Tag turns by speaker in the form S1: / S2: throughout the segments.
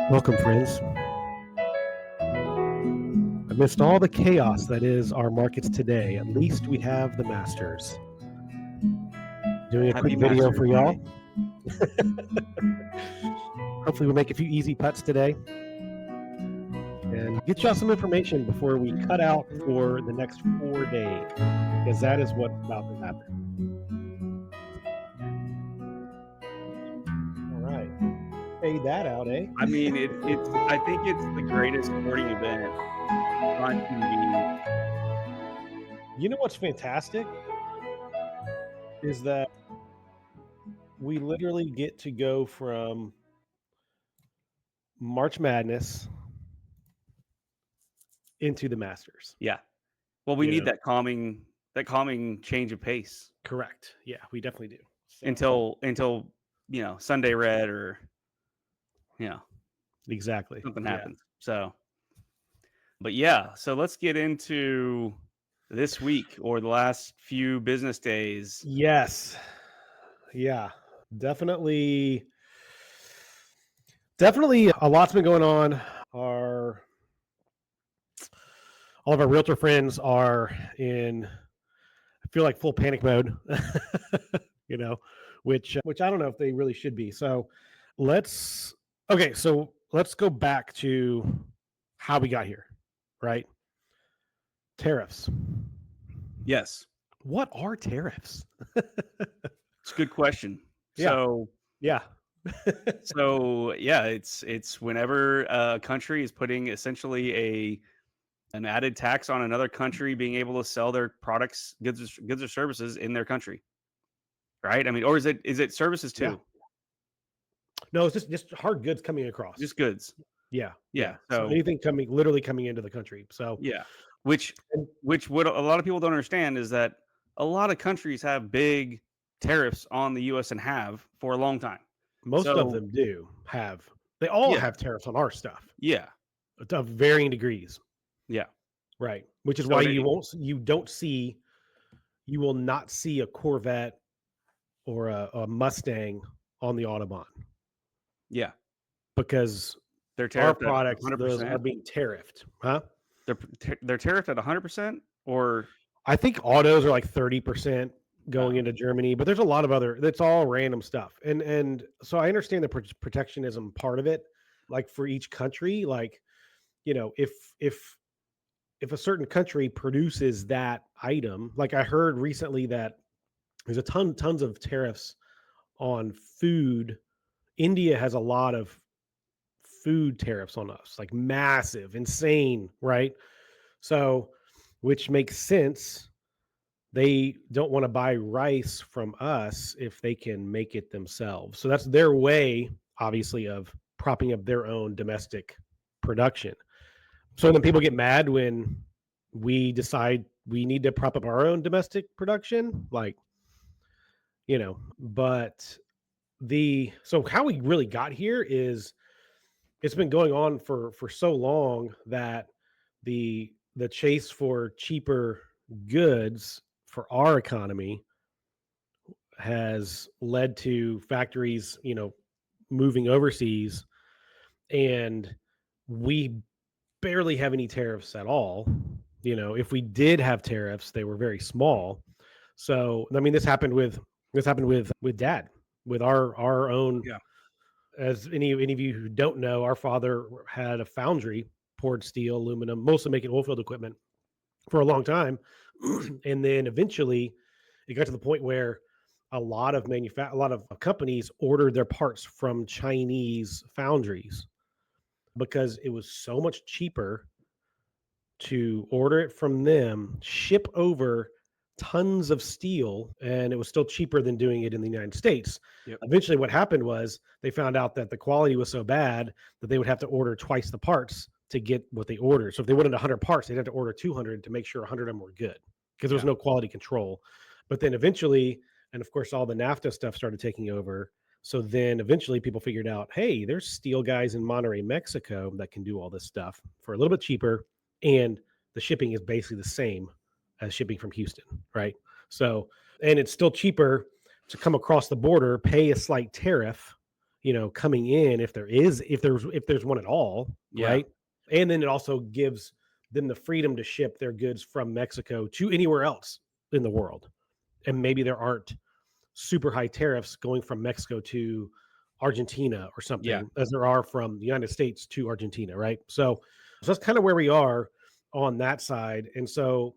S1: Welcome, friends. Amidst all the chaos that is our markets today, at least we have the masters. Doing a
S2: Happy
S1: quick video
S2: Masters
S1: for y'all.
S2: Day.
S1: Hopefully we'll make a few easy putts today and get y'all some information before we cut out for the next 4 days, because that is what's about to happen. All right. Fade that out, eh?
S2: I mean, I think it's the greatest sporting event on TV.
S1: You know what's fantastic is that we literally get to go from March Madness into the Masters.
S2: Yeah. Well, we
S1: You
S2: need
S1: know?
S2: that calming change of pace
S1: Correct. Yeah, we definitely do.
S2: until Sunday Red or
S1: Exactly.
S2: something
S1: Yeah.
S2: happens. So, but yeah, so let's get into this week or the last few business days.
S1: Yes. Yeah. Definitely a lot's been going on. All of our realtor friends are in, I feel like, full panic mode, which I don't know if they really should be. So let's go back to how we got here, right? Tariffs.
S2: Yes.
S1: What are tariffs?
S2: It's a good question.
S1: Yeah.
S2: So,
S1: Yeah.
S2: it's whenever a country is putting essentially an added tax on another country being able to sell their products, goods or services in their country, right? I mean, or is it services too?
S1: Yeah. No, it's just hard goods coming across.
S2: Just goods.
S1: Yeah.
S2: So
S1: anything literally coming into the country. So
S2: yeah, which what a lot of people don't understand is that a lot of countries have big tariffs on the U.S. and have for a long time.
S1: Most of them do have. They all have tariffs on our stuff.
S2: Yeah.
S1: Of varying degrees.
S2: Yeah.
S1: Right. Which is why you will not see a Corvette or a Mustang on the Autobahn.
S2: Yeah.
S1: Because
S2: our
S1: products those are being tariffed. Huh?
S2: They're tariffed at 100%, or
S1: I think autos are like 30% going into Germany, but there's a lot of that's all random stuff. And so I understand the protectionism part of it. Like for each country, like, if a certain country produces that item, like I heard recently that there's tons of tariffs on food. India has a lot of food tariffs on us, like massive, insane, right? So, which makes sense. They don't want to buy rice from us if they can make it themselves. So that's their way, obviously, of propping up their own domestic production. So then people get mad when we decide we need to prop up our own domestic production, but so how we really got here is it's been going on for so long that the chase for cheaper goods for our economy has led to factories, moving overseas, and we barely have any tariffs at all. If we did have tariffs, they were very small. So, I mean, this happened with Dad, with our own.
S2: Yeah.
S1: As any of you who don't know, our father had a foundry, poured steel, aluminum, mostly making oil field equipment for a long time. And then eventually it got to the point where a lot of companies ordered their parts from Chinese foundries because it was so much cheaper to order it from them, ship over tons of steel, and it was still cheaper than doing it in the United States.
S2: Yep.
S1: Eventually what happened was they found out that the quality was so bad that they would have to order twice the parts to get what they ordered. So if they wanted 100 parts, they'd have to order 200 to make sure 100 of them were good, because there was no quality control. But then eventually, and of course all the NAFTA stuff started taking over. So then eventually people figured out, hey, there's steel guys in Monterrey, Mexico that can do all this stuff for a little bit cheaper, and the shipping is basically the same as shipping from Houston, right? So, and it's still cheaper to come across the border, pay a slight tariff, coming in if there's one at all,
S2: Yeah.
S1: right? And then it also gives them the freedom to ship their goods from Mexico to anywhere else in the world. And maybe there aren't super high tariffs going from Mexico to Argentina or
S2: Yeah.
S1: something as there are from the United States to Argentina, right? So that's kind of where we are on that side. And so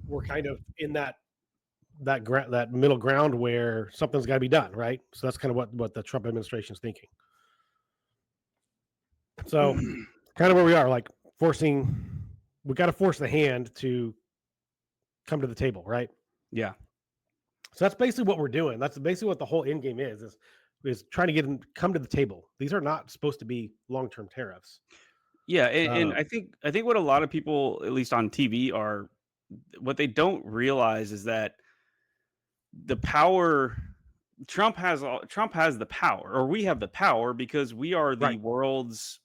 S1: we're kind of in that middle ground where something's got to be done, right? So that's kind of what the Trump administration is thinking. So kind of where we are, like we got to force the hand to come to the table, right?
S2: Yeah.
S1: So that's basically what we're doing. That's basically what the whole end game is trying to get them come to the table. These are not supposed to be long-term tariffs.
S2: Yeah, and
S1: Um,
S2: I think what a lot of people, at least on TV, are what they don't realize is that the power Trump has the power, or we have the power because we are the
S1: right,
S2: world's,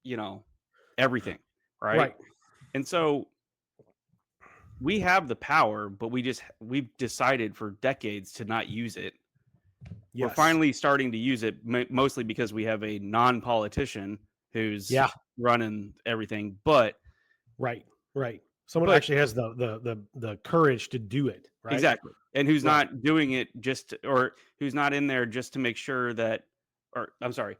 S2: you know, everything, right?
S1: right,
S2: And so we have the power, but we've decided for decades to not use it. We're
S1: yes,
S2: finally starting to use it, mostly because we have a non-politician who's
S1: yeah,
S2: running everything. But
S1: right, right. Someone
S2: but
S1: actually has the courage to do it, right?
S2: exactly, and who's
S1: Right,
S2: not doing it or who's not in there just to make sure that, or I'm sorry,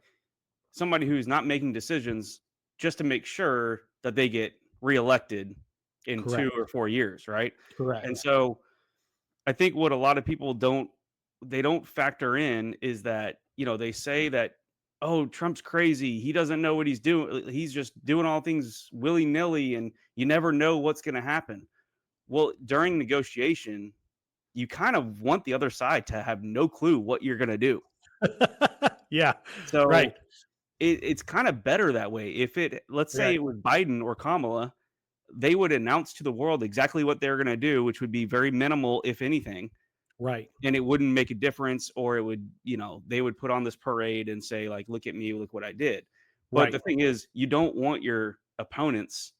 S2: somebody who's not making decisions just to make sure that they get reelected in 2 or 4 years, right? And
S1: correct.
S2: so I think what a lot of people don't factor in is that, they say that, oh, Trump's crazy. He doesn't know what he's doing. He's just doing all things willy-nilly and you never know what's going to happen. Well, during negotiation, you kind of want the other side to have no clue what you're going to do.
S1: Yeah, right,
S2: So it's kind of better that way. Let's say
S1: right,
S2: it was Biden or Kamala, they would announce to the world exactly what they're going to do, which would be very minimal, if anything,
S1: right,
S2: and it wouldn't make a difference, or it would, they would put on this parade and say, like, look at me, look what I did. But the
S1: right.
S2: thing is, you don't want your opponents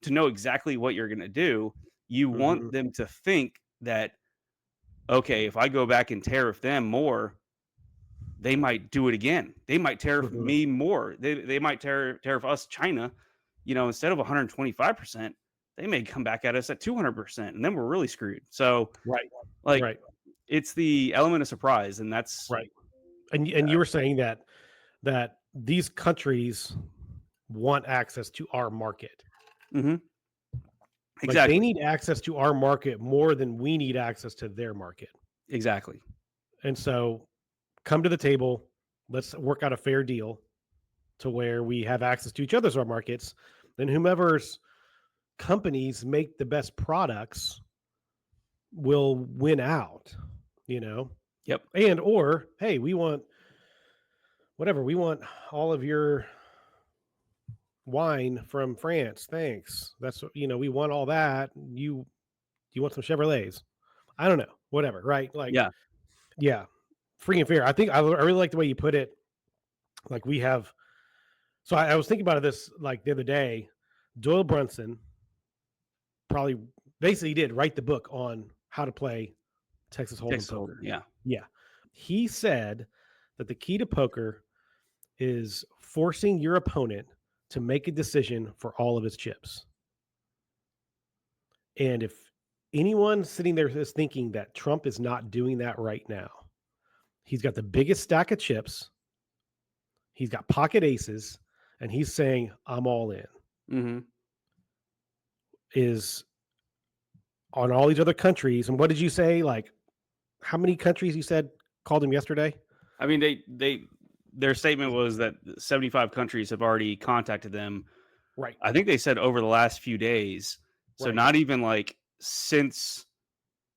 S2: to know exactly what you're going to do. You want
S1: Hmm.
S2: them to think that, okay, if I go back and tariff them more, they might do it again. They might tariff
S1: Hmm.
S2: me more. They might tariff us, China, instead of 125%, they may come back at us at 200%, and then we're really screwed. So,
S1: Right,
S2: like,
S1: right,
S2: it's the element of surprise, and that's
S1: right. And you were saying that these countries want access to our market.
S2: mhm,
S1: Like they
S2: exactly,
S1: need access to our market more than we need access to their market.
S2: exactly.
S1: And so come to the table. Let's work out a fair deal to where we have access to each other's our markets. Then whomever's companies make the best products will win out, you know.
S2: Yep,
S1: And or hey, we want whatever, we want all of your wine from France. Thanks. We want all that. You want some Chevrolets? I don't know. Whatever, right? Like,
S2: yeah,
S1: yeah, free and fair. I think I really like the way you put it. Like we have. So I was thinking about this like the other day. Doyle Brunson probably basically did write the book on how to play Texas Hold'em
S2: Texas Hold'em,
S1: poker.
S2: yeah,
S1: Yeah, he said that the key to poker is forcing your opponent to make a decision for all of his chips. And if anyone sitting there is thinking that Trump is not doing that right now, he's got the biggest stack of chips, he's got pocket aces, and he's saying, I'm all in.
S2: mhm.
S1: Is on all these other countries. And what did you say? Like, how many countries you said called him yesterday?
S2: I mean, their statement was that 75 countries have already contacted them.
S1: Right,
S2: I think they said over the last few days. So
S1: right.
S2: not even like since,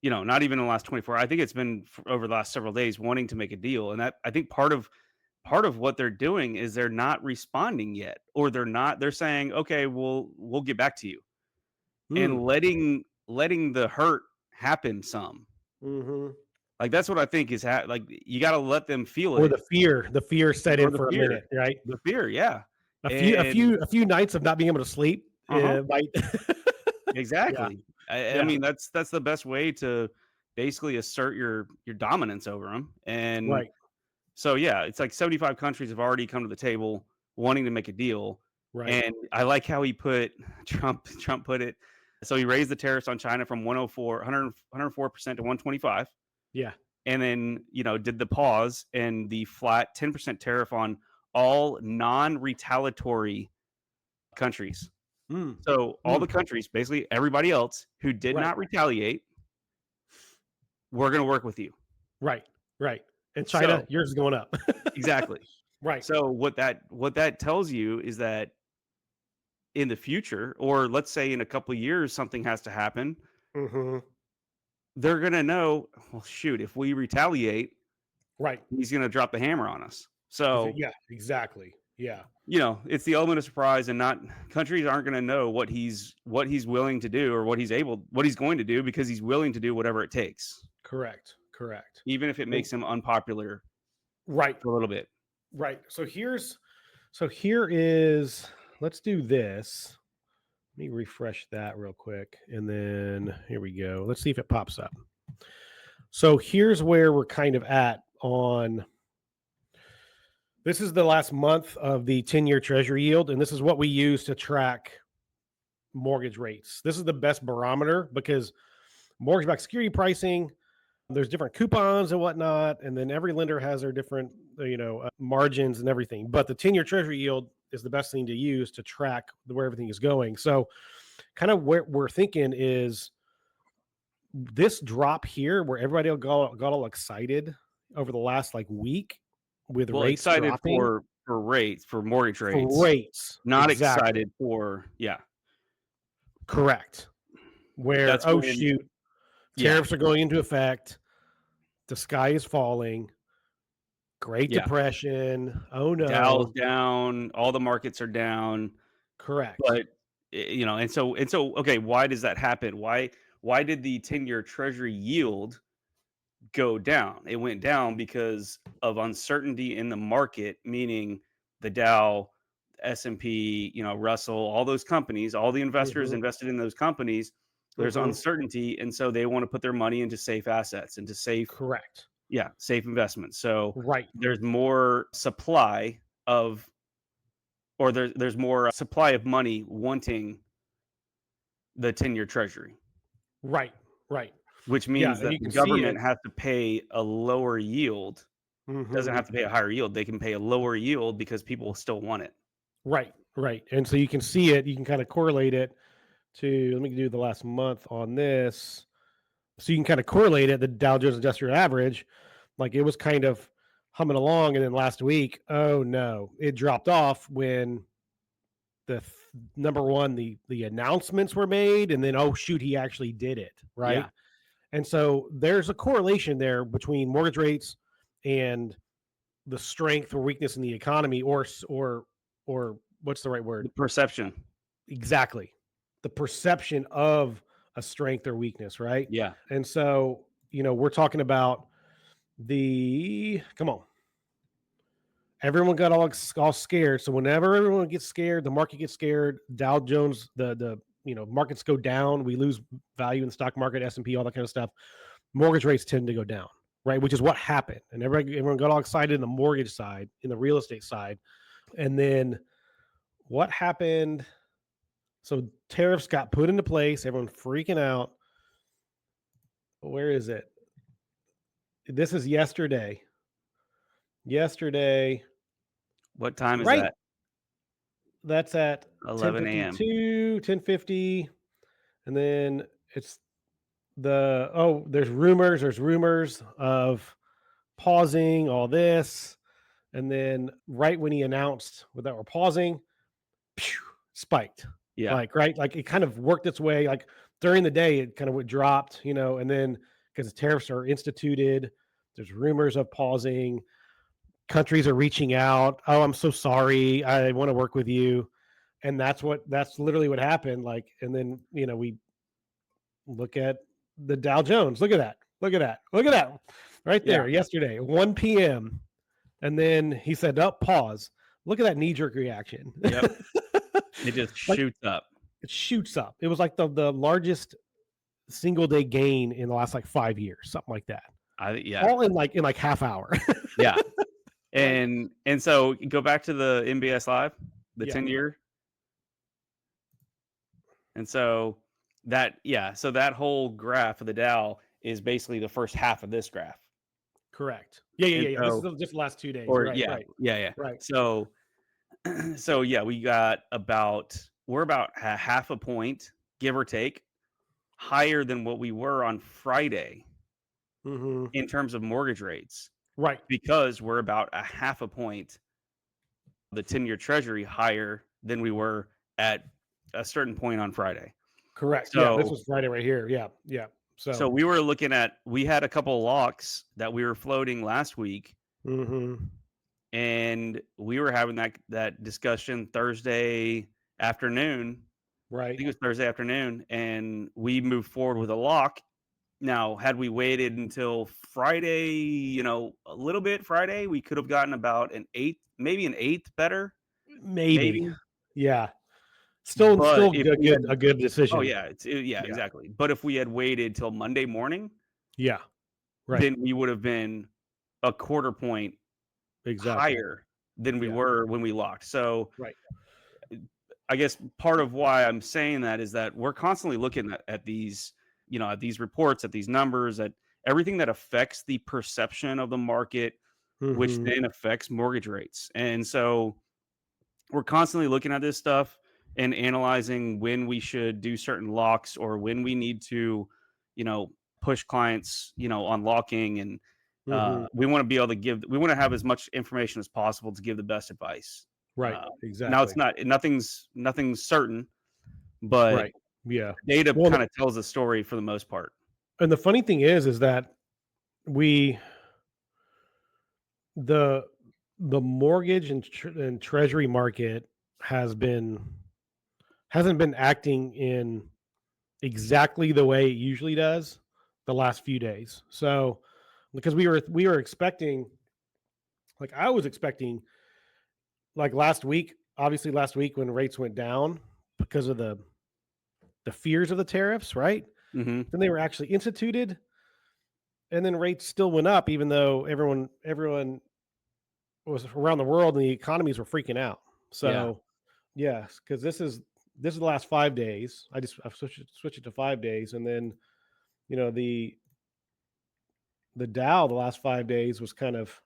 S2: not even in the last 24. I think it's been over the last several days wanting to make a deal. And that, I think part of what they're doing is they're not responding yet, or they're saying, okay, we'll get back to you, and
S1: Mm.
S2: letting the hurt happen some.
S1: Hmm.
S2: Like, that's what I think is like, you got to let them feel
S1: Or
S2: it,
S1: the fear set
S2: or
S1: in for a minute, right?
S2: the fear. Yeah.
S1: A few, a
S2: And
S1: few, a few nights of not being able to sleep
S2: uh-huh.
S1: might. Yeah,
S2: Exactly. I
S1: yeah,
S2: mean, that's the best way to basically assert your dominance over them. And
S1: right.
S2: So yeah, it's like 75 countries have already come to the table wanting to make a deal.
S1: Right.
S2: And I like how he put Trump put it. So he raised the tariffs on China from 104% to 125,
S1: Yeah.
S2: and then, did the pause and the flat 10% tariff on all non-retaliatory countries.
S1: Mm.
S2: So all the
S1: Mm.
S2: countries, basically everybody else who did
S1: Right.
S2: not retaliate, we're going to work with you.
S1: Right. Right. And China,
S2: So
S1: yours is going up.
S2: exactly.
S1: Right.
S2: So what that tells you is that in the future, or let's say in a couple of years, something has to happen.
S1: Hmm.
S2: They're gonna know. Well, shoot, if we retaliate,
S1: Right.
S2: he's gonna drop the hammer on us. So
S1: Yeah. Exactly. Yeah.
S2: it's the element of surprise, and not countries aren't gonna know what he's willing to do, or what he's going to do, because he's willing to do whatever it takes,
S1: Correct. Correct.
S2: even if it
S1: And
S2: makes him unpopular
S1: right.
S2: for a little bit.
S1: Right. So here is, let's do this. Let me refresh that real quick. And then here we go. Let's see if it pops up. So here's where we're kind of at on, this is the last month of the 10-year treasury yield. And this is what we use to track mortgage rates. This is the best barometer because mortgage-backed security pricing, there's different coupons and whatnot, and then every lender has their different margins and everything. But the 10-year treasury yield is the best thing to use to track where everything is going. So kind of where we're thinking is this drop here where everybody got all excited over the last like week with
S2: Well,
S1: rates
S2: excited
S1: dropping
S2: for mortgage
S1: for
S2: rates,
S1: rates.
S2: not
S1: Exactly.
S2: excited for, yeah.
S1: Correct. Where,
S2: That's
S1: oh
S2: when,
S1: shoot,
S2: yeah,
S1: tariffs are going into effect. The sky is falling. Great
S2: yeah.
S1: Depression. Oh
S2: Dow's
S1: no.
S2: down, all the markets are down,
S1: Correct.
S2: but and so okay, why does that happen? Why did the 10-year treasury yield go down? It went down because of uncertainty in the market, meaning the Dow, S&P, Russell, all those companies, all the investors
S1: Hmm.
S2: invested in those companies, there's
S1: Hmm.
S2: uncertainty, and so they want to put their money into safe assets, into
S1: Correct.
S2: safe investments. So
S1: Right.
S2: there's more supply of or there's more supply of money wanting the 10-year treasury,
S1: Right. Right.
S2: which
S1: Yeah.
S2: means
S1: And
S2: that
S1: you
S2: the
S1: can see it.
S2: government has to pay a lower yield. Doesn't
S1: Hmm.
S2: have to pay a higher yield. They can pay a lower yield because people still want it.
S1: Right. Right. And so you can see it. You can kind of correlate it to, let me do the last month on this. So you can kind of correlate it, the Dow Jones Industrial Average, like it was kind of humming along. And then last week, oh no, it dropped off when number one, the announcements were made, and then oh shoot, he actually did it, right?
S2: Yeah.
S1: And so there's a correlation there between mortgage rates and the strength or weakness in the economy, or what's the right
S2: The
S1: word?
S2: perception.
S1: Exactly, the perception of a strength or weakness, right?
S2: Yeah.
S1: And so we're talking about the come on. Everyone got all scared. So whenever everyone gets scared, the market gets scared. Dow Jones, the markets go down. We lose value in the stock market, S&P, all that kind of stuff. Mortgage rates tend to go down, right? Which is what happened. And everyone got all excited in the mortgage side, in the real estate side. And then what happened? So tariffs got put into place. Everyone freaking out. Where is it? This is yesterday. Yesterday,
S2: What time is
S1: right?
S2: that?
S1: That's at
S2: 11 a.m.
S1: 10:52, 10:50, and then it's there's rumors of pausing all this, and then right when he announced that we're pausing, phew, spiked.
S2: Yeah.
S1: Like right, like it kind of worked its way. Like during the day, it kind of dropped, and then because tariffs are instituted, there's rumors of pausing. Countries are reaching out. Oh, I'm so sorry. I want to work with you, and that's literally what happened. Like, and then we look at the Dow Jones. Look at that. Look at that. Look at that. Right
S2: Yeah.
S1: there yesterday, 1 p.m. And then he said, "Up, pause." Look at that knee-jerk reaction.
S2: Yep. It just
S1: Like
S2: shoots up.
S1: it shoots up. It was like the largest single day gain in the last like 5 years, something like that.
S2: Yeah.
S1: All in like half hour.
S2: Yeah.
S1: Right.
S2: And so go back to the MBS Live, the
S1: Yeah.
S2: 10-year. And so so that whole graph of the Dow is basically the first half of this graph.
S1: Correct. Yeah. Yeah.
S2: And
S1: Yeah. Yeah. This is
S2: so
S1: just the last 2 days.
S2: or
S1: Right.
S2: yeah,
S1: Right.
S2: yeah, yeah.
S1: Right.
S2: So so yeah, we're about a half a point, give or take, higher than what we were on Friday
S1: Mm-hmm.
S2: in terms of mortgage rates
S1: Right.
S2: because we're about a half a point, the 10-year treasury higher than we were at a certain point on Friday.
S1: Correct. Yeah. This
S2: So
S1: was Friday right here. Yeah. Yeah.
S2: so
S1: So.
S2: we had a couple of locks that we were floating last week,
S1: Mm-hmm.
S2: and we were having that discussion Thursday afternoon. I
S1: Right.
S2: think it was Thursday afternoon, and we moved forward with a lock. Now, had we waited until Friday, a little bit Friday, we could have gotten about an eighth, maybe an eighth better,
S1: Maybe.
S2: maybe.
S1: Yeah. Still.
S2: But
S1: Still
S2: if
S1: a
S2: we
S1: good.
S2: had,
S1: A good
S2: oh
S1: decision.
S2: yeah, yeah,
S1: Yeah.
S2: exactly. But if we had waited till Monday morning,
S1: Yeah. Right.
S2: then we would have been a quarter point
S1: Exactly.
S2: higher than we
S1: Yeah.
S2: were when we locked. So
S1: Right.
S2: I guess part of why I'm saying that is that we're constantly looking at these, at these reports, at these numbers, at everything that affects the perception of the market, which
S1: Mm-hmm.
S2: then affects mortgage rates. And so we're constantly looking at this stuff and analyzing when we should do certain locks or when we need to, you know, push clients, on locking. And
S1: Mm-hmm.
S2: we want to be able to we want to have as much information as possible to give the best advice.
S1: Right.
S2: Uh, Now
S1: Exactly.
S2: it's nothing's certain, but
S1: Right. Yeah.
S2: data
S1: Well,
S2: kind of tells the story for the most part.
S1: and the funny thing is that we the the mortgage and treasury market has been hasn't been acting in exactly the way it usually does the last few days. So because we were expecting, like I was expecting, like last week, obviously last week when rates went down because of the fears of the tariffs, right?
S2: Hmm.
S1: Then they were actually instituted, and then rates still went up even though everyone was around the world and the economies were freaking out.
S2: Yeah.
S1: So yes, because this is the last 5 days. I've switched it to 5 days, and then you know the Dow the last 5 days was kind of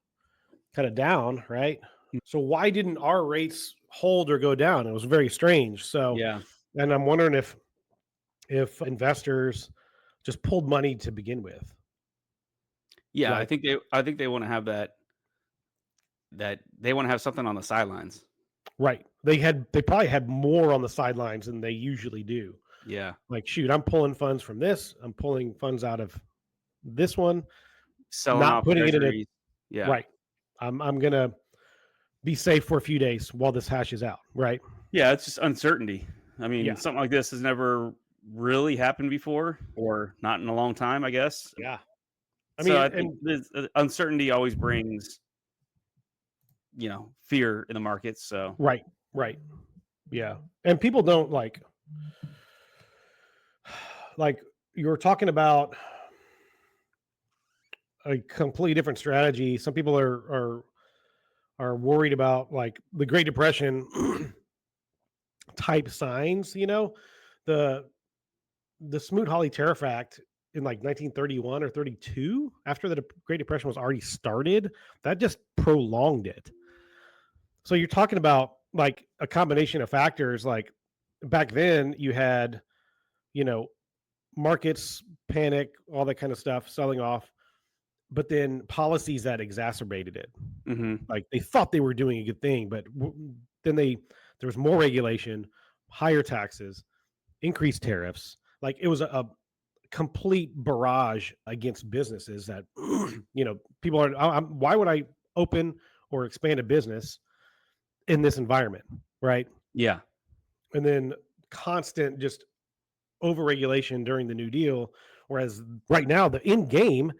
S1: down, right? So why didn't our rates hold or go down? It was very strange. So,
S2: Yeah.
S1: and I'm wondering if investors just pulled money to begin with,
S2: Yeah. I
S1: like
S2: think they want to have that they want to have something on the sidelines.
S1: right. They probably had more on the sidelines than they usually do.
S2: Yeah.
S1: Like, shoot, I'm pulling funds from this. I'm pulling funds out of this one,
S2: Selling
S1: not
S2: off
S1: putting it in a
S2: treasuries. Yeah.
S1: right. I'm gonna be safe for a few days while this hashes out. Right.
S2: Yeah, it's just uncertainty. I mean,
S1: Yeah.
S2: something like this has never really happened before, or not in a long time, I guess.
S1: Yeah. I
S2: So
S1: mean,
S2: I think
S1: and
S2: this uncertainty always brings, fear in the markets. So
S1: right, right. Yeah. And people don't like you were talking about a completely different strategy. Some people are worried about like the Great Depression type signs, the the Smoot-Hawley Tariff Act in like 1931 or 32, after the Great Depression was already started, that just prolonged it. So you're talking about like a combination of factors. Like back then, you had you know markets panic, all that kind of stuff, selling off, but then policies that exacerbated it.
S2: mhm.
S1: Like they thought they were doing a good thing, but then there was more regulation, higher taxes, increased tariffs. Like it was a complete barrage against businesses that people are. Why would I open or expand a business in this environment, right?
S2: Yeah.
S1: And then constant just overregulation during the New Deal. Whereas right now, the end game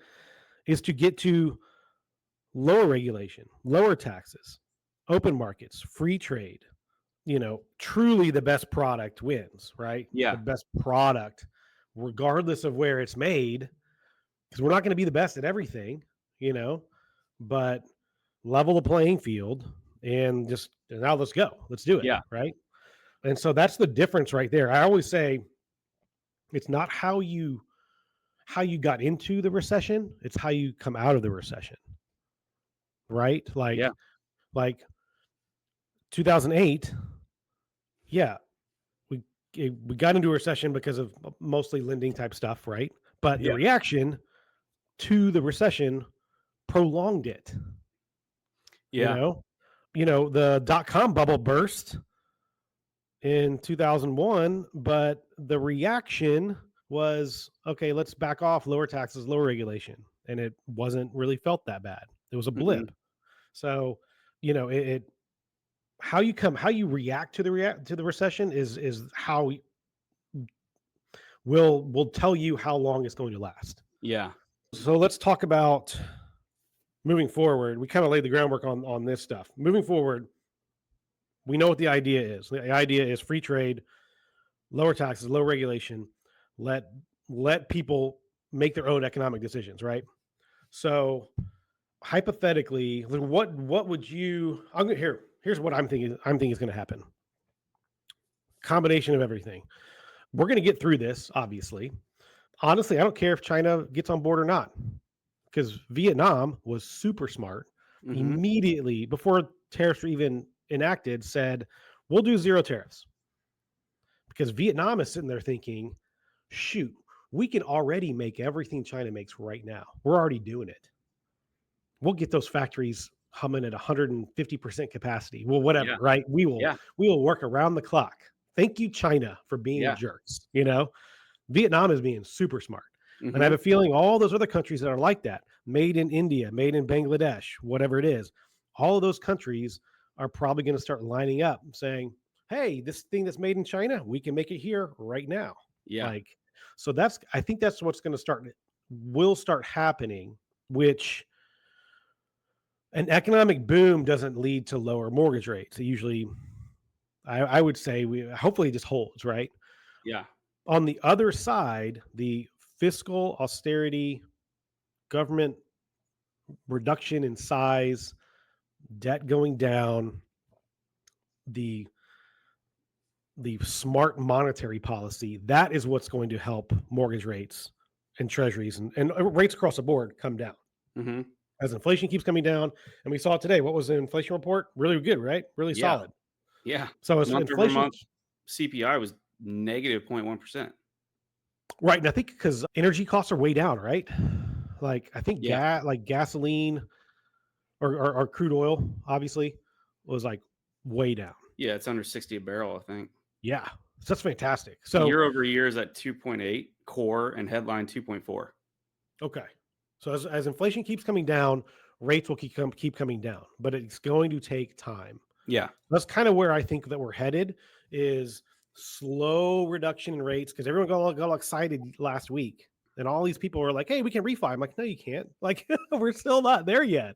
S1: is to get to lower regulation, lower taxes, open markets, free trade. Truly the best product wins, right? The
S2: Yeah.
S1: best product, regardless of where it's made, because we're not going to be the best at everything, you know, but level the playing field, and just now let's go. Let's do it,
S2: Yeah.
S1: right? And so that's the difference right there. I always say it's not how you got into the recession, it's how you come out of the recession, right?
S2: Yeah.
S1: Like 2008, yeah, we we got into a recession because of mostly lending type stuff, right? But the
S2: Yeah.
S1: reaction to the recession prolonged it, you
S2: Yeah.
S1: know? The dot com bubble burst in 2001, but the reaction was, okay, let's back off, lower taxes, lower regulation. And it wasn't really felt that bad. It was a
S2: Mm-mm.
S1: blip. So, it how you react to the recession is how will tell you how long it's going to last.
S2: Yeah.
S1: So let's talk about moving forward. We kind of laid the groundwork on this stuff. Moving forward, we know what the idea is. The idea is free trade, lower taxes, low regulation, let let people make their own economic decisions, right? So hypothetically, what would you? I'm gonna here. Here's what I'm thinking. I'm thinking is going to happen. Combination of everything. We're going to get through this, obviously. Honestly, I don't care if China gets on board or not, because Vietnam was super smart.
S2: Mm-hmm.
S1: Immediately before tariffs were even enacted, said we'll do zero tariffs because Vietnam is sitting there thinking, shoot, we can already make everything China makes right now. We're already doing it. We'll get those factories humming at 150% capacity. Well, whatever,
S2: Yeah.
S1: right?
S2: Yeah.
S1: We will work around the clock. Thank you, China, for being
S2: Yeah.
S1: jerks. Vietnam is being super smart. And I
S2: Mm-hmm.
S1: have a feeling all those other countries that are like that, made in India, made in Bangladesh, whatever it is, all of those countries are probably going to start lining up saying, hey, this thing that's made in China, we can make it here right now.
S2: Yeah.
S1: Like, so I think that's what's going to will start happening, which an economic boom doesn't lead to lower mortgage rates. It usually, I would say, hopefully it just holds, right?
S2: Yeah.
S1: On the other side, the fiscal austerity, government reduction in size, debt going down, the smart monetary policy, that is what's going to help mortgage rates and treasuries and rates across the board come down.
S2: Mm-hmm.
S1: As inflation keeps coming down, and we saw it today. What was the inflation report? Really good, right? Really
S2: Yeah.
S1: solid.
S2: Yeah.
S1: So as
S2: Month over
S1: inflation,
S2: month CPI was negative 0.1%.
S1: right? And I think because energy costs are way down, right? Like I think
S2: Yeah.
S1: like gasoline or crude oil, obviously, was like way down.
S2: Yeah. It's under 60 a barrel, I think.
S1: Yeah, so that's fantastic. So
S2: Year over year is at 2.8 core and headline 2.4.
S1: okay, so as inflation keeps coming down, rates will keep coming down, but it's going to take time.
S2: Yeah.
S1: That's kind of where I think that we're headed is slow reduction in rates because everyone got all excited last week. And all these people were like, hey, we can refi. I'm like, no, you can't. Like, we're still not there yet.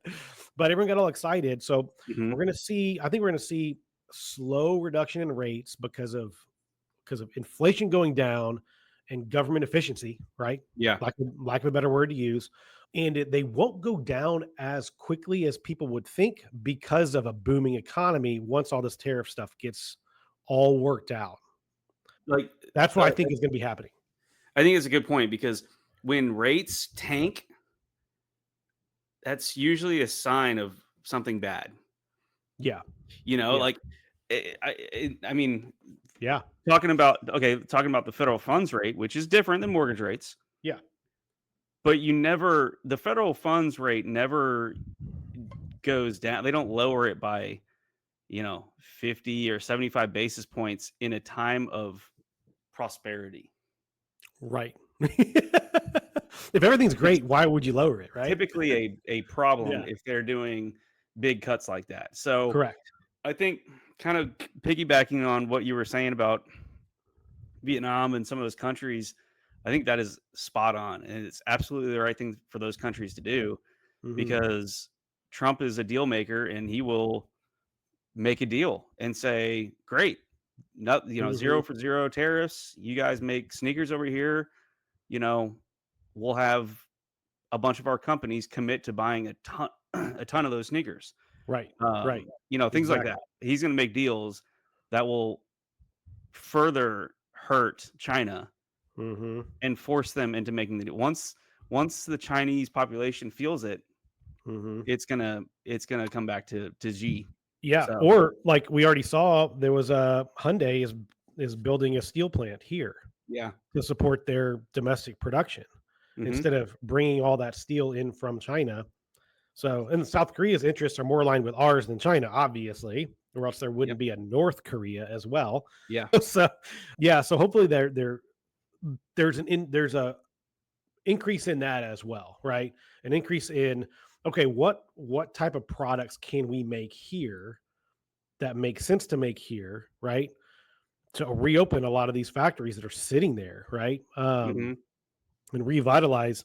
S1: But everyone got all excited. So
S2: Mm-hmm.
S1: I think we're going to see slow reduction in rates because of inflation going down and government efficiency, right?
S2: Yeah.
S1: Lack of a better word to use. And they won't go down as quickly as people would think because of a booming economy once all this tariff stuff gets all worked out.
S2: Like,
S1: That's what
S2: uh,
S1: I think is going to be happening.
S2: I think it's a good point because when rates tank, that's usually a sign of something bad.
S1: Yeah.
S2: You know,
S1: Yeah.
S2: like, I mean,
S1: Yeah.
S2: talking about the federal funds rate, which is different than mortgage rates,
S1: Yeah.
S2: but the federal funds rate never goes down. They don't lower it by, 50 or 75 basis points in a time of prosperity.
S1: Right. If everything's
S2: It's
S1: great, why would you lower it? Right.
S2: typically a problem
S1: Yeah.
S2: if they're doing big cuts like that. So
S1: Correct.
S2: I think kind of piggybacking on what you were saying about Vietnam and some of those countries, I think that is spot on. And it's absolutely the right thing for those countries to do
S1: Hmm.
S2: because Trump is a deal maker and he will make a deal and say, great, not,
S1: Hmm.
S2: zero for zero tariffs. You guys make sneakers over here, you know, we'll have a bunch of our companies commit to buying a ton a ton of those sneakers.
S1: Right. Right.
S2: Things like that.
S1: Exactly.
S2: He's going to make deals that will further hurt China
S1: Mhm.
S2: and force them into making the deal. Once the Chinese population feels it,
S1: Mhm.
S2: it's gonna come back to G.
S1: Yeah,
S2: So
S1: or like we already saw, there was a Hyundai is building a steel plant here
S2: yeah.
S1: to support their domestic production
S2: Hmm.
S1: instead of bringing all that steel in from China. So, and South Korea's interests are more aligned with ours than China, obviously, or else there
S2: Yep.
S1: wouldn't be a North Korea as well.
S2: Yeah.
S1: So, yeah, so hopefully there's a increase in that as well, right? An increase in, okay, what type of products can we make here that make sense to make here, right? To reopen a lot of these factories that are sitting there, right?
S2: Hmm.
S1: And revitalize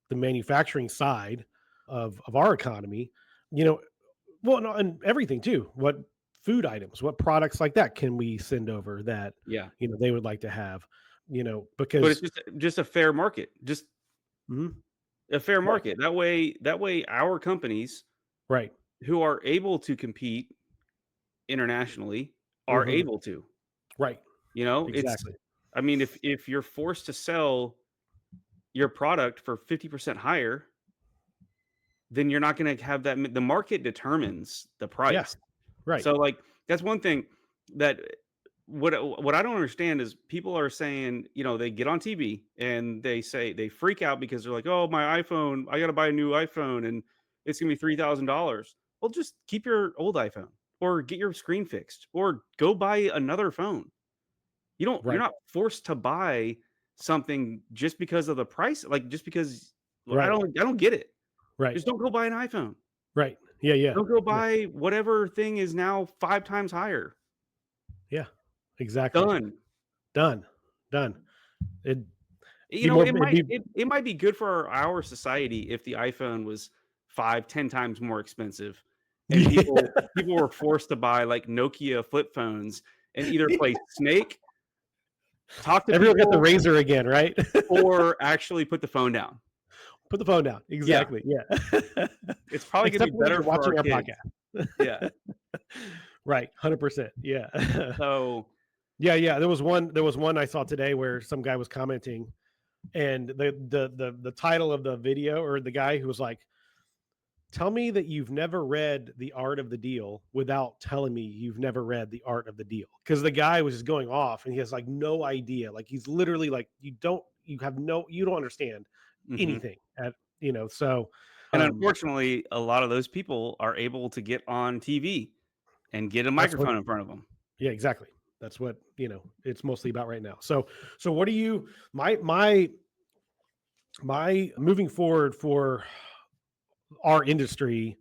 S1: the manufacturing side of our economy. You know, well, no, and everything too. What food items, what products like that can we send over that
S2: Yeah.
S1: they would like to have?
S2: But it's
S1: Because
S2: just a fair market. Just
S1: mhm,
S2: a fair
S1: right,
S2: market. That way our companies
S1: right,
S2: who are able to compete internationally are
S1: hmm,
S2: able to.
S1: right,
S2: It's
S1: exactly,
S2: I mean, if you're forced to sell your product for 50% higher, then you're not gonna have that the market determines the
S1: yeah,
S2: price.
S1: right,
S2: So, like, that's one thing that what I don't understand is people are saying, they get on TV and they say they freak out because they're like, "Oh, my iPhone, I gotta buy a new iPhone and it's gonna be $3,000." Well, just keep your old iPhone or get your screen fixed or go buy another phone. You're
S1: right,
S2: not forced to buy something just because of the price, like, just because well, I
S1: right,
S2: don't get it.
S1: right,
S2: Just don't go buy an iPhone.
S1: right, yeah, yeah,
S2: Don't go
S1: yeah,
S2: buy whatever thing is now 5 times higher.
S1: yeah, exactly.
S2: Done.
S1: Done, done. It'd
S2: You
S1: be
S2: know,
S1: more.
S2: it
S1: It'd
S2: might
S1: be
S2: it might be good for our society if the iPhone was 5, 10 times more expensive and
S1: yeah.
S2: people were forced to buy, like, Nokia flip phones and either play Snake, talk to
S1: Everyone got the
S2: people,
S1: razor again, right?
S2: or actually put the phone down.
S1: Put the phone down.
S2: Yeah.
S1: Exactly. Yeah.
S2: It's probably gonna be
S1: Except when
S2: better
S1: you're
S2: for our
S1: watching our
S2: kids. Yeah.
S1: podcast. Right. 100%. Yeah.
S2: So
S1: Yeah. Yeah. There was one I saw today where some guy was commenting, and the title of the video, or the guy who was like, "Tell me that you've never read The Art of the Deal without telling me you've never read The Art of the Deal." Because the guy was just going off, and he has like no idea. Like, he's literally like, you don't understand
S2: mhm.
S1: anything so
S2: And
S1: um
S2: unfortunately, a lot of those people are able to get on TV and get a
S1: that's what
S2: microphone in front of them.
S1: yeah, exactly. That's what it's mostly about right now. So what do you my moving forward for our industry,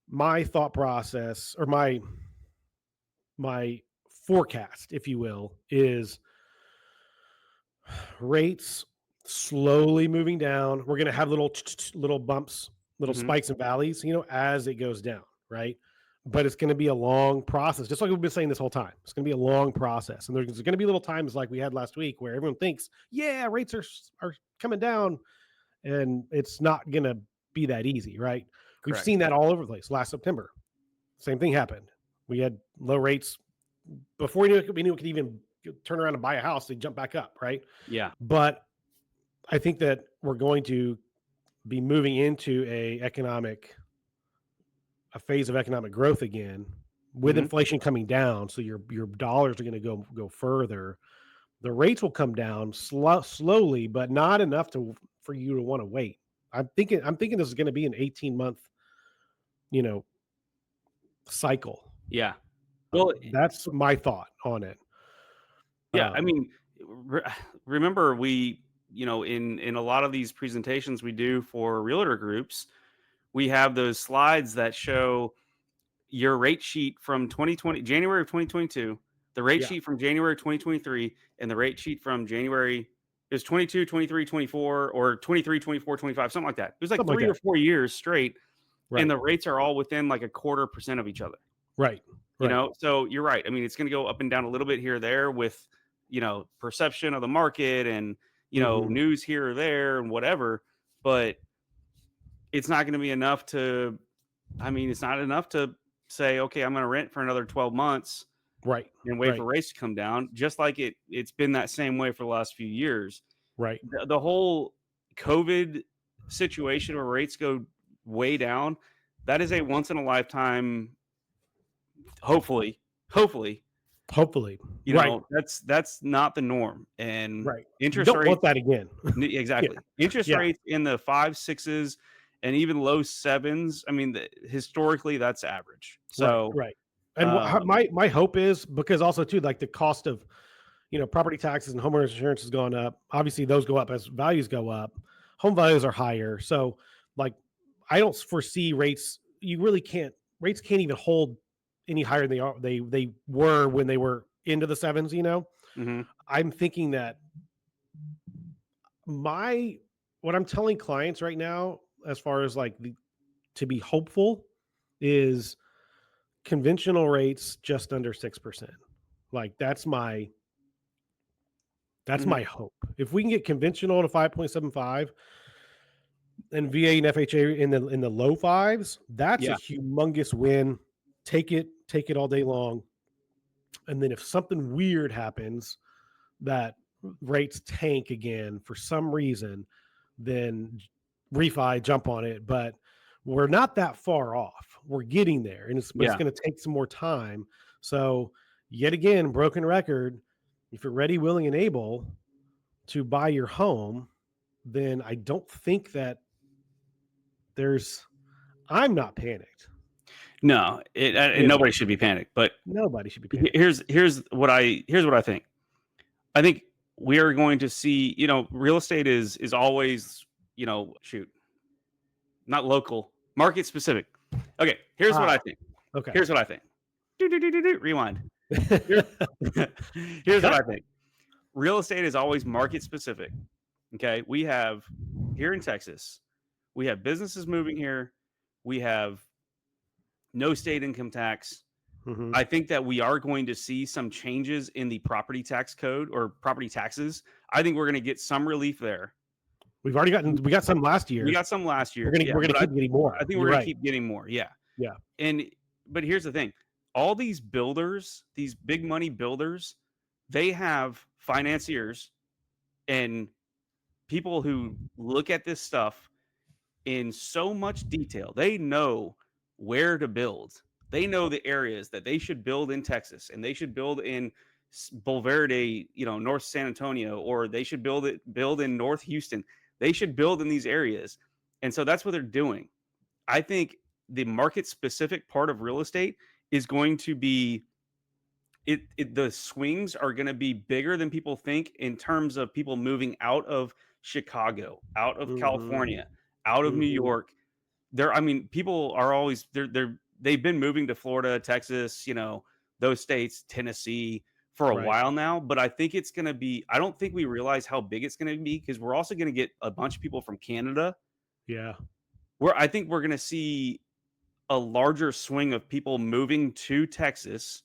S1: my thought process, or my forecast, if you will, is rates slowly moving down. We're going to have little bumps, little
S2: Mhm.
S1: spikes and valleys, as it goes down, right? But it's going to be a long process, just like we've been saying this whole time. It's going to be a long process, and there's going to be little times like we had last week where everyone thinks, yeah, rates are coming down, and it's not going to be that easy, right? We've
S2: Correct.
S1: seen that all over the place. Last September, same thing happened. We had low rates before we knew we could even turn around and buy a house. They jump back up, right?
S2: Yeah.
S1: But I think that we're going to be moving into a phase of economic growth again, with
S2: Mhm.
S1: inflation coming down. So your dollars are going to go further. The rates will come down slowly, but not enough for you to want to wait. I'm thinking this is going to be an 18-month, you know, cycle.
S2: Yeah. Well,
S1: That's my thought on it.
S2: yeah, I
S1: Um,
S2: mean, re remember in a lot of these presentations we do for realtor groups, we have those slides that show your rate sheet from 2020 January of 2022, the rate
S1: yeah,
S2: sheet from January of 2023, and the rate sheet from January is 22, 23, 24, or 23, 24, 25, something like that. It was like
S1: something like
S2: 3 or
S1: that.
S2: 4 years straight, and
S1: Right,
S2: the rates are all within like a quarter percent of each other.
S1: right, right.
S2: So you're right. I mean, it's going to go up and down a little bit here or there with, perception of the market and,
S1: Hmm.
S2: news here or there and whatever, but it's not going to be enough to I mean, it's not enough to say, okay, I'm going to rent for another 12 months
S1: Right.
S2: and wait for
S1: Right.
S2: rates to come down. Just like it's been that same way for the last few years.
S1: Right.
S2: The whole COVID situation where rates go way down, that is a once in a lifetime. Hopefully,
S1: Hopefully. Right.
S2: that's not the norm. And
S1: Right. You
S2: interest
S1: don't want
S2: rates,
S1: that again. Yeah.
S2: exactly. Interest
S1: Yeah.
S2: rates in the five, sixes, and even low sevens. I mean, historically, that's average.
S1: Right.
S2: So,
S1: Right. And
S2: um,
S1: my hope is, because also too, like the cost of, property taxes and homeowners insurance has gone up. Obviously, those go up as values go up. Home values are higher. So, like, I don't foresee rates. You really can't. Rates can't even hold any higher than they were when they were into the sevens.
S2: mhm,
S1: I'm thinking that my what I'm telling clients right now, as far as like to be hopeful, is conventional rates just under 6%. Like that's
S2: mhm.
S1: my hope. If we can get conventional to 5.75 and VA and FHA in the low fives, that's a
S2: Yeah,
S1: humongous win. Take it all day long. And then if something weird happens, that rates tank again for some reason, then refi, jump on it. But we're not that far off. We're getting there, but it's
S2: yeah.
S1: going to take some more time. So, yet again, broken record. If you're ready, willing, and able to buy your home, then I don't think that there's. I'm not panicked.
S2: No, and
S1: You know,
S2: nobody should be panicked. But
S1: nobody should be panicked.
S2: here's what I think. I think we are going to see. Real estate is always, shoot, not local, market specific. Okay, here's what
S1: Ah,
S2: I think.
S1: okay.
S2: Here's what I think. Rewind. Here's, here's what
S1: Cut.
S2: I think. Real estate is always market specific. Okay, we have here in Texas, we have businesses moving here. We have no state income tax.
S1: Mhm.
S2: I think that we are going to see some changes in the property tax code or property taxes. I think we're going to get some relief there.
S1: We got some last
S2: We
S1: year.
S2: got some last year,
S1: We're
S2: yeah,
S1: gonna
S2: but
S1: keep getting more.
S2: I think we're
S1: You're
S2: going to
S1: right.
S2: keep getting more, yeah.
S1: Yeah.
S2: And but here's the thing: all these builders, these big money builders, they have financiers and people who look at this stuff in so much detail. They know where to build. They know the areas that they should build in Texas and they should build in Bulverde, North San Antonio, or they should build in North Houston. They should build in these areas. And so that's what they're doing. I think the market specific part of real estate is going to be the swings are going to be bigger than people think in terms of people moving out of Chicago, out of
S1: Mhm.
S2: California, out of New
S1: Mhm.
S2: York. I mean, people are always they've been moving to Florida, Texas, those states, Tennessee for a
S1: Right.
S2: while now, but I think it's going to be I don't think we realize how big it's going to be because we're also going to get a bunch of people from Canada.
S1: Yeah.
S2: Where I think we're going to see a larger swing of people moving to Texas.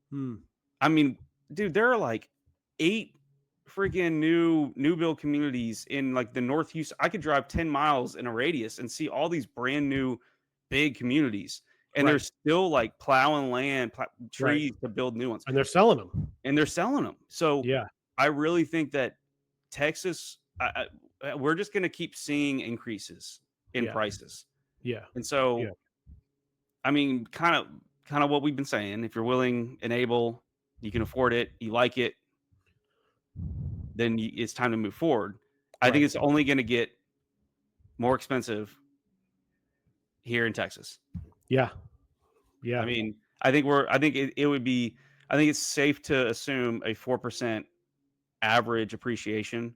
S1: Hmm.
S2: I mean, dude, there are like 8 freaking new build communities in like the North Houston. I could drive 10 miles in a radius and see all these brand new big communities. And they're
S1: Right.
S2: still like plowing land,
S1: Right.
S2: trees to build new ones.
S1: And they're selling them.
S2: And they're selling them. So
S1: Yeah.
S2: I really think that Texas, we're just going to keep seeing increases in
S1: Yeah.
S2: prices.
S1: Yeah.
S2: And
S1: Yeah.
S2: so, I mean, kind of what we've been saying. If you're willing and able, you can afford it, you like it, then it's time to move forward. I think
S1: Right.
S2: it's only going to get more expensive here in Texas.
S1: Yeah.
S2: I
S1: Yeah.
S2: mean, I think it would be, I think it's safe to assume a 4% average appreciation,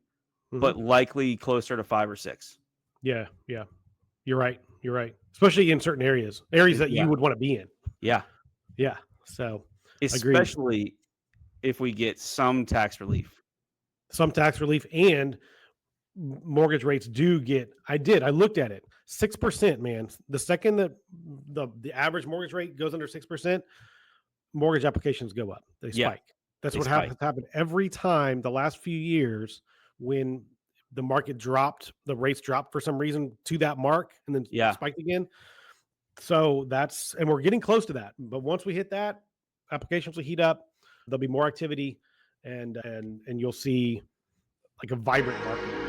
S1: Mhm.
S2: but likely closer to 5 or 6.
S1: Yeah. Yeah. You're right. You're right. Especially in certain areas that
S2: Yeah.
S1: you would want to be in.
S2: Yeah.
S1: Yeah. So, agreed.
S2: Especially if we get some tax relief.
S1: Some tax relief and mortgage rates do get. I looked at it. 6%, man. The second that the average mortgage rate goes under 6%, mortgage applications go up. They
S2: Yeah.
S1: spike. That's
S2: They
S1: what
S2: spike.
S1: has happened every time the last few years when the market dropped, the rates dropped for some reason to that mark and then
S2: Yeah.
S1: spiked again. So that's, and we're getting close to that. But once we hit that, applications will heat up. There'll be more activity, and you'll see like a vibrant market.